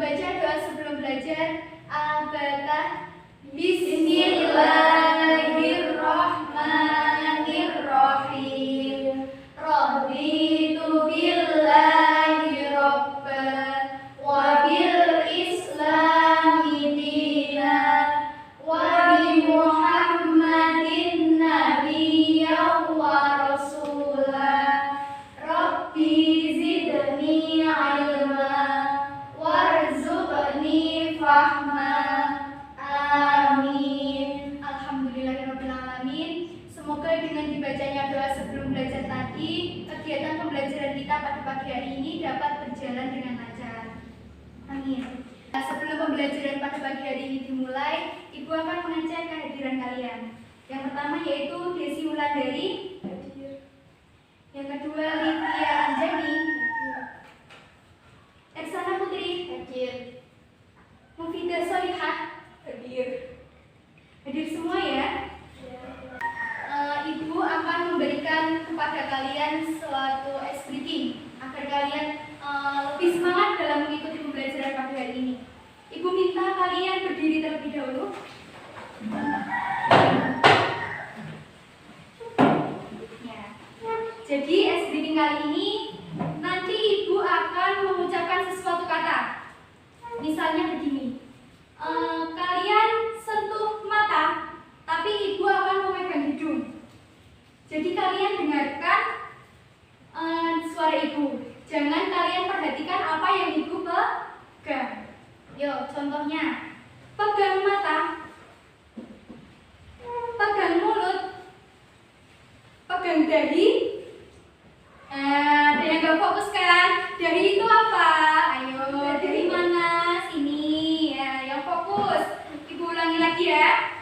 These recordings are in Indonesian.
membaca doa sebelum belajar. Al-Fatihah. Bismillahirrahmanirrahim. Raditu billahi rabban wa bil islami dinan wa bi Muhammadin nabiyyan wa rasulah. Rabbi zidni ilma warzuqni fahma. Amin. Alhamdulillahirabbil alamin. Semoga dengan dibacanya doa sebelum belajar tadi, kegiatan pembelajaran kita pada pagi hari ini dapat berjalan dengan lancar. Amin. Sebelum pembelajaran pada pagi hari ini dimulai, Ibu akan mengecek kehadiran kalian. Yang pertama yaitu Desi Wulandari. Yang kedua Livia Anjani. Eksana Putri. Mufidah Solihah. Hadir semua ya. Ibu akan memberikan kepada kalian suatu ice breaking agar kalian lebih semangat dalam mengikuti pembelajaran pagi hari ini. Ibu minta kalian berdiri terlebih dahulu. Ya. Jadi ice breaking kali ini nanti Ibu akan mengucapkan sesuatu kata. Misalnya begini. Kalian sentuh mata, tapi Ibu akan memegang hidung. Jadi kalian dengarkan suara Ibu. Jangan kalian perhatikan apa yang Ibu pegang. Yo, contohnya, pegang mata, pegang mulut, pegang dahi. Ada yang gak fokus kan? Dahi itu apa? Ayo, dari mana? Sini ya, yang fokus. Ibu ulangi lagi ya.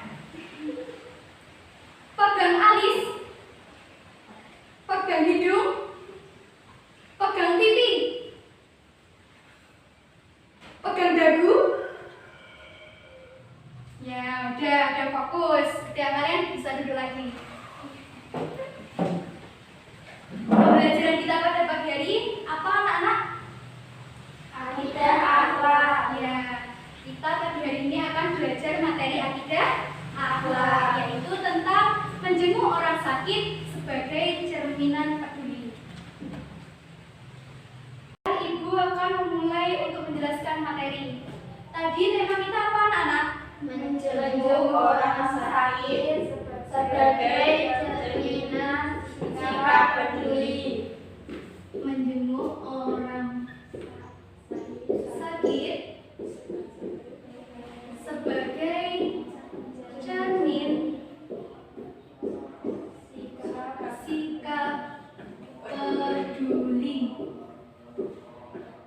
Pegang alis, pegang hidung, pegang pipi, pegang dagu. Ya, udah fokus. Setiap kalian bisa duduk lagi. Pembelajaran kita pada pagi hari apa anak-anak? Akidah akhlak. Ya, kita pagi hari ini akan belajar materi akidah akhlak, yaitu tentang menjenguk orang sakit sebagai cerminan peduli. Ibu akan memulai untuk menjelaskan materi. Tadi tema kita apa anak-anak? Menjenguk orang sakit sebagai cerminan sikap peduli. Menjenguk orang sakit sebagai cermin sikap peduli.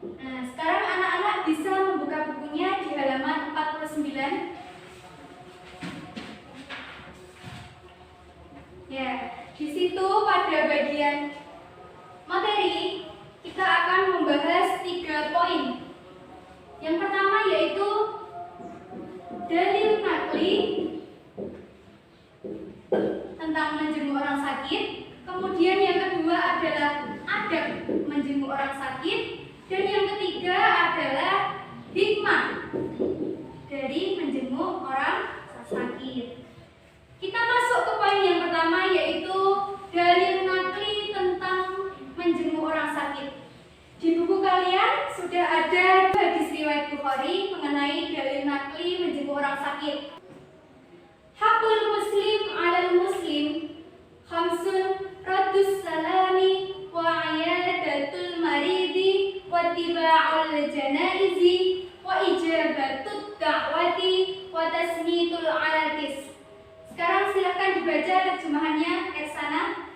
Nah, sekarang anak-anak bisa membuka bukunya di halaman 49. Ya, di situ pada bagian materi kita akan membahas 3 poin. Yang pertama yaitu dalil nakli tentang menjenguk orang sakit. Kemudian yang kedua adalah adab menjenguk orang sakit. Dan yang ketiga adalah hikmah dari menjenguk orang sakit. Kita masuk ke poin yang pertama yaitu dalil nakli tentang menjenguk orang sakit. Di buku kalian sudah ada hadis riwayat Bukhari mengenai dalil nakli menjenguk orang sakit. Hakul muslim alal muslim khamsun raddus salami wa iyadatul maridi wa tiba'ul janaizi wa ijabatut da'wati wa tasmitul alatis. Sekarang silakan dibaca terjemahannya Eksana.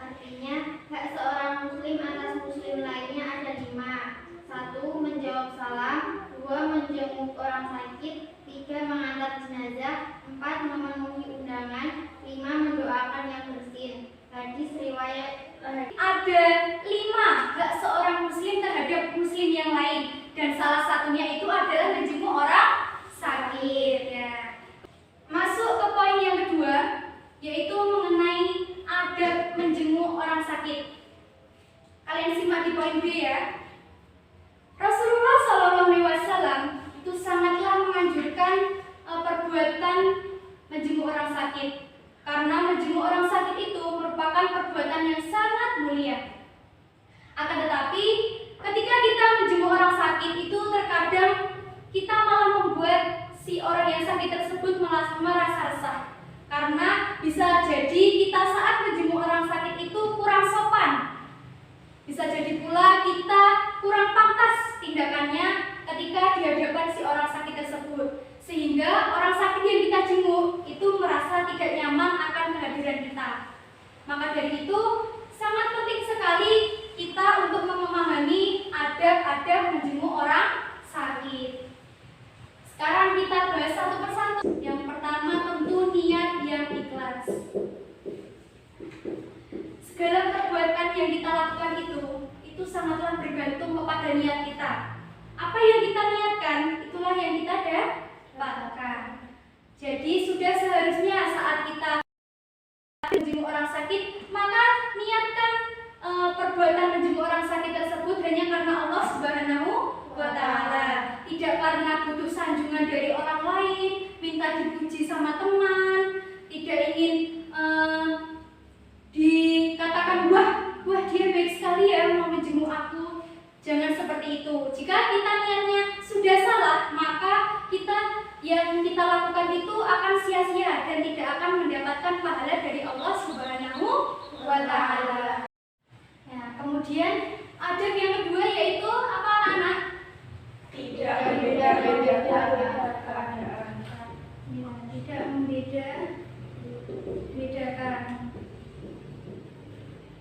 Artinya, hak seorang muslim atas muslim lainnya ada 5. 1. Menjawab salam. 2. Menjenguk orang sakit. 3. Mengantar jenazah. 4. Memenuhi undangan. 5. Mendoakan yang bersin. Hadis riwayat Ada 5 hak seorang muslim terhadap muslim yang lain, dan salah satunya itu adalah menjenguk orang sakit ya. Masuk ke poin yang kedua yaitu mengenai adab menjenguk orang sakit. Kalian simak di poin B ya. Rasulullah SAW kita malah membuat si orang yang sakit tersebut merasa resah. Karena bisa jadi kita saat menjenguk orang sakit itu kurang sopan. Bisa jadi pula kita kurang pantas tindakannya ketika di hadapan si orang sakit tersebut. Sehingga orang sakit yang kita jenguk itu merasa tidak nyaman akan kehadiran kita. Maka dari itu sangat penting sekali kita untuk memahami adab-adab menjenguk orang sakit. Sekarang kita bahas satu persatu. Yang pertama tentu niat yang ikhlas. Segala perbuatan yang kita lakukan itu sangatlah bergantung kepada niat kita. Apa yang kita niatkan, itulah yang kita dapatkan. Jadi sudah seharusnya saat kita menjenguk orang sakit, maka niatkan perbuatan menjenguk orang sakit tersebut hanya karena Allah Subhanahu wa Ta'ala, tidak karena butuh sanjungan dari orang lain, minta dipuji sama teman, tidak ingin dikatakan wah dia baik sekali ya mau menjenguk aku. Jangan seperti itu. Jika kita niatnya sudah salah, maka yang kita lakukan itu akan sia-sia dan tidak akan mendapatkan pahala dari Allah Subhanahu wa Ta'ala. Ya, kemudian adab yang kedua yaitu apa anak-anak? Tidak membeda-bedakan keadaan. Ya, tidak membeda-bedakan.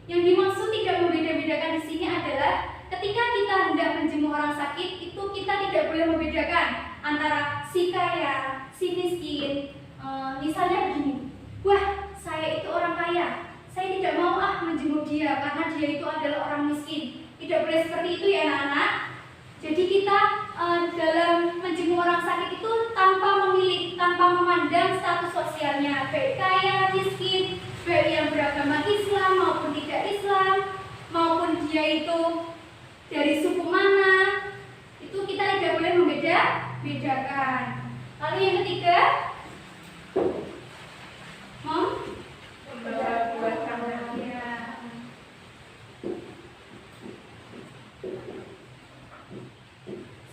Yang dimaksud tidak membeda-bedakan di sini adalah ketika kita hendak menjenguk orang sakit itu kita tidak boleh membedakan antara si kaya, si miskin. Misalnya begini, wah saya itu orang kaya, saya tidak mau menjenguk dia karena dia itu adalah orang miskin. Tidak boleh seperti itu ya anak-anak. Jadi kita dalam menjenguk orang sakit itu tanpa memilih, tanpa memandang status sosialnya, baik kaya, miskin, baik yang beragama Islam maupun tidak Islam, maupun dia itu dari suku mana, itu kita tidak boleh membedakan. Lalu yang ketiga, Membuat kamu ya.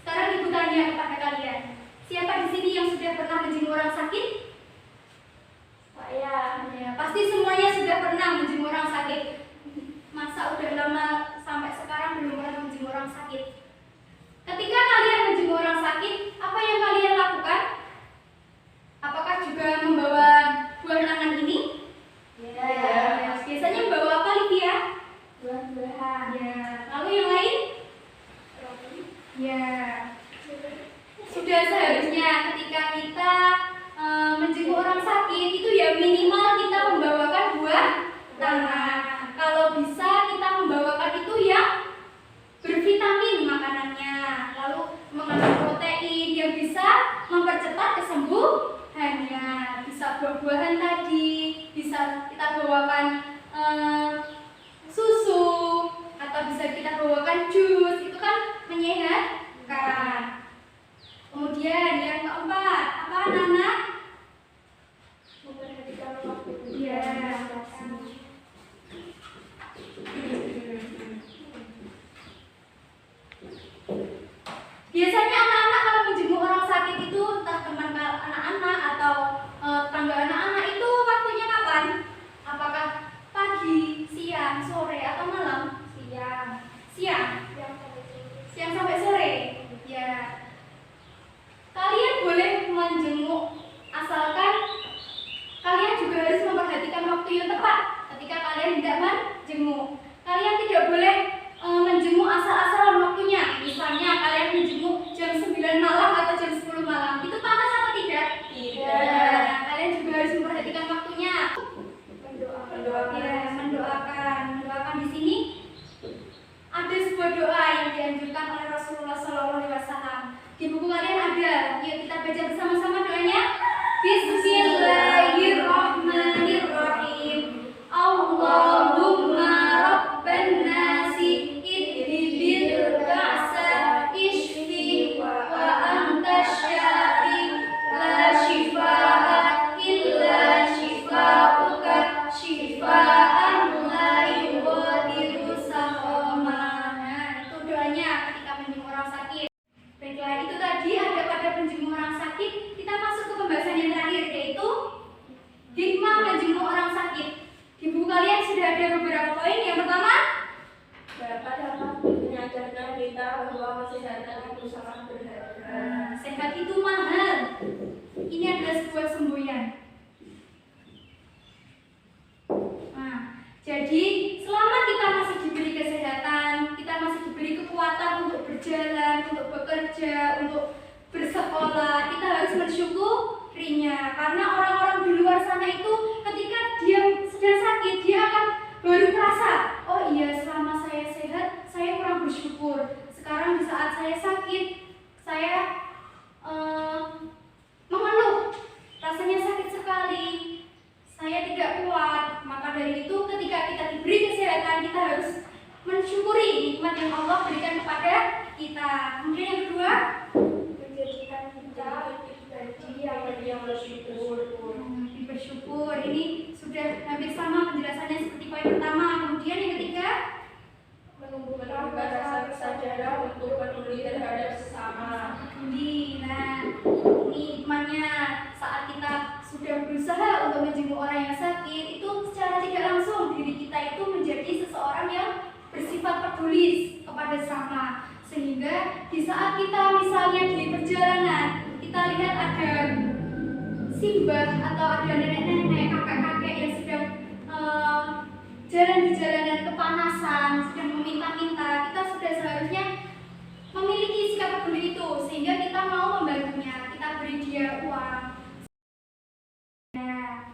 Sekarang ibu tanya kepada kalian, siapa di sini yang sudah pernah menjenguk orang sakit? saya. Ya, pasti semuanya sudah pernah menjenguk orang sakit. Masa udah lama sampai sekarang belum pernah menjenguk orang sakit? Ketika kalian menjenguk orang sakit, apa yang kalian lakukan? Apakah juga membawa buah tangan ini? Ya. Biasanya membawa apa, Livia? Buah-buahan. Ya. Lalu yang lain? Ya. Sudah seharusnya ketika kita menjenguk orang sakit itu ya minimal kita membawakan buah tangan. Kalau bisa kita membawakan itu yang bervitamin makanannya, lalu mengandung protein yang bisa mempercepat kesembuhannya. Bisa buah-buahan tadi, bisa kita bawakan susu, atau bisa kita bawakan jus, itu kan menyehatkan. Kemudian yang keempat, apa anak-anak? Memperhatikan waktu. Ya. Biasanya anak-anak kalau menjenguk orang sakit itu entah teman anak-anak atau tangga anak-anak itu waktunya kapan? Apakah pagi, siang, sore atau malam? Siang sampai sore. Ya. Kalian boleh menjenguk asalkan kalian juga harus memperhatikan waktu yang tepat ketika kalian hendak menjenguk. Kalian tidak boleh menjenguk asal-asalan waktunya. Misalnya kalian menjenguk jam 9 malam atau jam 10 malam. Itu pantas atau tidak? Tidak. Kalian juga harus memperhatikan waktunya. Mendoakan. Mendoakan di sini ada sebuah doa yang dianjurkan oleh Rasulullah SAW. Di buku kalian ada. Yuk kita baca bersama-sama doanya. Bismillahirrahmanirrahim. Allahumma rabban nasi idhibil ba'sa ishfi wa anta syafi la shifaa illa shifauka shifaan la yughadiru saqama. Nah, itu doanya ketika menjenguk orang sakit. Baiklah, itu tadi ada bekerja, untuk bersekolah, kita harus mensyukurinya. Karena orang-orang di luar sana itu ketika dia sedang sakit, dia akan baru merasa, oh iya selama saya sehat, saya kurang bersyukur. Sekarang di saat saya sakit, saya mengeluh, rasanya sakit sekali, saya tidak kuat. Maka dari itu ketika kita diberi kesehatan, kita harus mensyukuri nikmat yang Allah berikan kepada kita. Kemudian yang kedua, Menjadikan kita pribadi yang bersyukur. bersyukur. Ini sudah hampir sama penjelasannya seperti poin pertama. Kemudian yang ketiga, Menumbuhkan rasa kesadaran untuk peduli terhadap sesama. nah ini hikmahnya. Saat kita sudah berusaha untuk menjenguk orang yang sakit, itu secara tidak langsung diri kita itu menjadi seseorang yang bersifat peduli kepada sesama. Sehingga di saat kita misalnya di perjalanan, kita lihat ada simbah atau ada nenek-nenek, kakek-kakek yang sedang jalan di jalanan kepanasan, sedang meminta-minta, kita sudah seharusnya memiliki sikap peduli itu, sehingga kita mau membantunya, kita beri dia uang. Nah,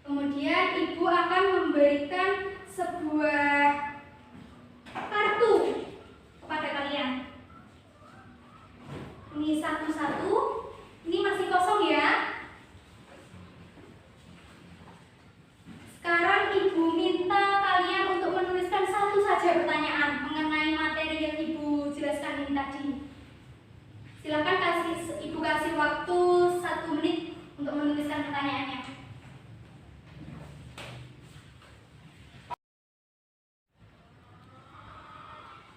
kemudian ibu akan memberikan sebuah kartu kepada kalian. Ini satu-satu, ini masih kosong ya. Sekarang ibu minta kalian untuk menuliskan satu saja pertanyaan mengenai materi yang ibu jelaskan ini tadi. Silakan ibu kasih waktu 1 menit untuk menuliskan pertanyaannya.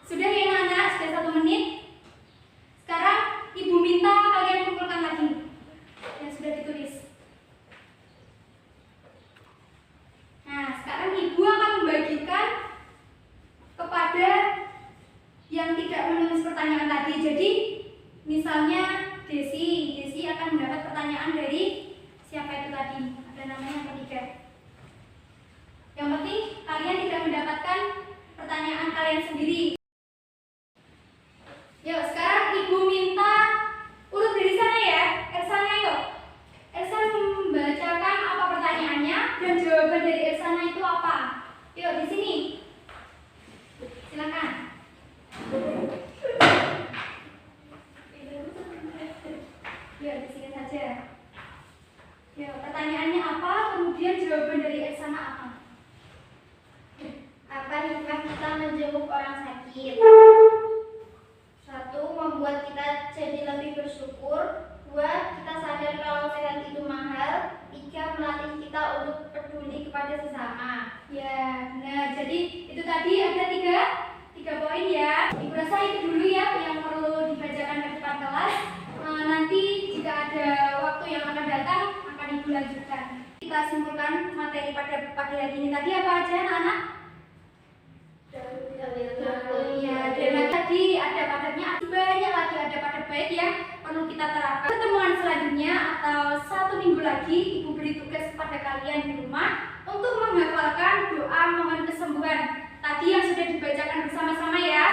Sudah ya anak-anak, sudah 1 menit. Sekarang ibu minta kalian kumpulkan lagi yang sudah ditulis. Nah, sekarang ibu akan membagikan kepada yang tidak menulis pertanyaan tadi. Jadi, misalnya Desi akan mendapat pertanyaan dari siapa itu tadi? Ada namanya apa tidak? Yang penting kalian tidak mendapatkan pertanyaan kalian sendiri. Yuk, sekarang ibu minta urut dari sana ya. Elsanya yuk. Elsa membacakan apa pertanyaannya dan jawaban dari Elsanya itu apa. Yuk, di sini. Silakan. Yuk, di sini saja. Yuk, pertanyaannya apa, kemudian jawaban dari Elsana apa? Apa hikmah kita menjenguk orang sakit? 1. Membuat kita jadi lebih bersyukur. 2. Kita sadar kalau sehat itu mahal. 3. Melatih kita untuk peduli kepada sesama. Ya, benar. Jadi itu tadi ada tiga poin ya. Ibu rasa itu dulu ya yang perlu dibacakan ke depan kelas. Nanti jika ada waktu yang akan datang akan ibu lanjutkan. Kita simpulkan materi pada pagi hari ini tadi apa aja anak-anak? Ya, dan tadi ada padatnya, banyak lagi ada padat baik yang perlu kita terapkan. Pertemuan selanjutnya atau 1 minggu lagi ibu beri tugas kepada kalian di rumah untuk menghafalkan doa mohon kesembuhan tadi yang sudah dibacakan bersama-sama ya.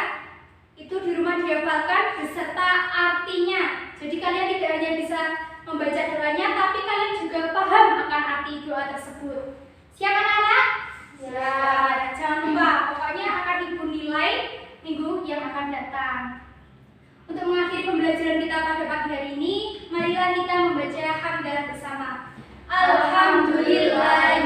Itu di rumah dihafalkan beserta artinya. Jadi kalian tidak hanya bisa membaca doanya, tapi kalian juga paham akan arti doa tersebut. Siap anak-anak? Siap. Jangan lupa, pokoknya akan ibu nilai minggu yang akan datang. Untuk mengakhiri pembelajaran kita pada pagi hari ini, marilah kita membaca hamdalah bersama. Alhamdulillah.